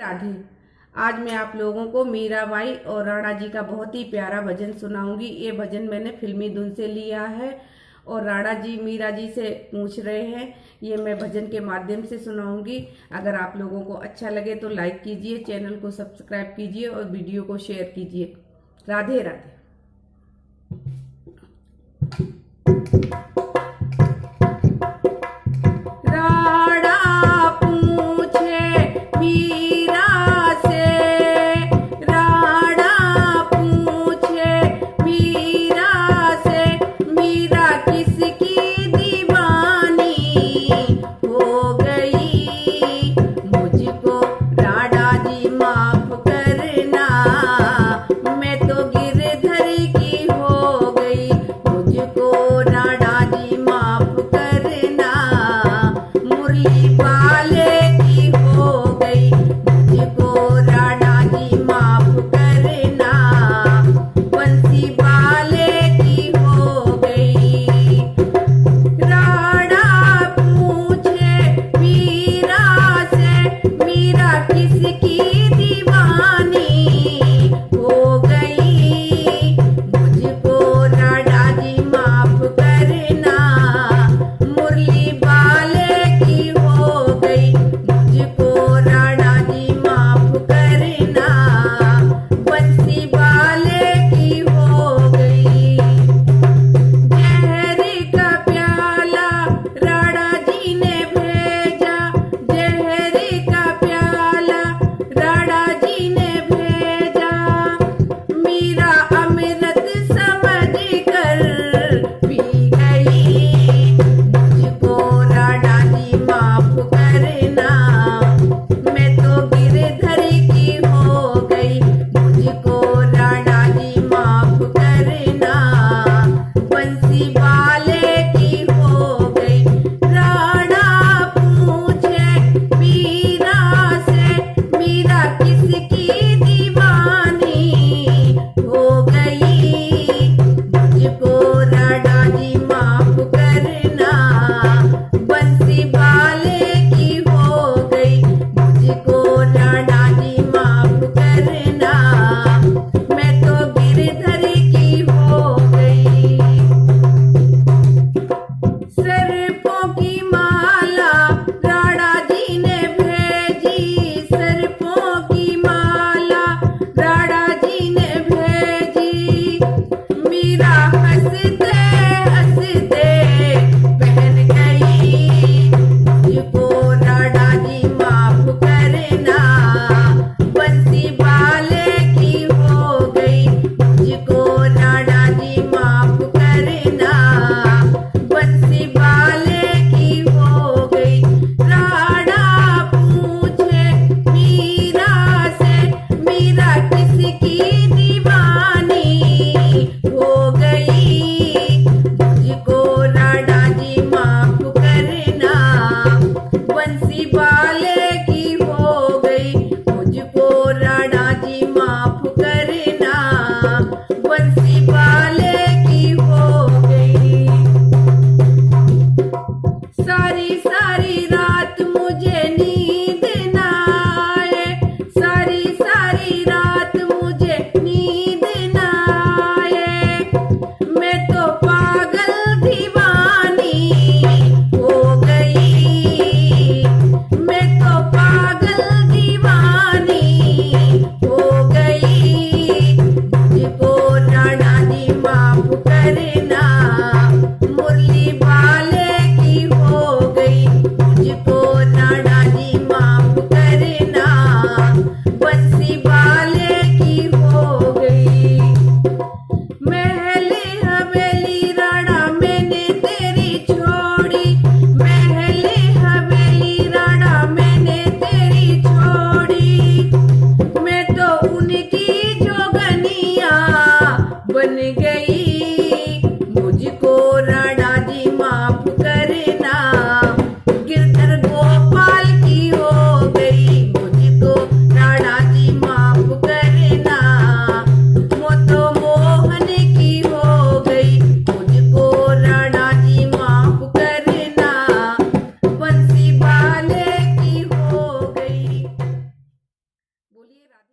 राधे। आज मैं आप लोगों को मीराबाई और राणा जी का बहुत ही प्यारा भजन सुनाऊंगी। ये भजन मैंने फिल्मी धुन से लिया है और राणा जी मीरा जी से पूछ रहे हैं। ये मैं भजन के माध्यम से सुनाऊंगी। अगर आप लोगों को अच्छा लगे तो लाइक कीजिए, चैनल को सब्सक्राइब कीजिए और वीडियो को शेयर कीजिए। राधे राधे। बोलिए राधे।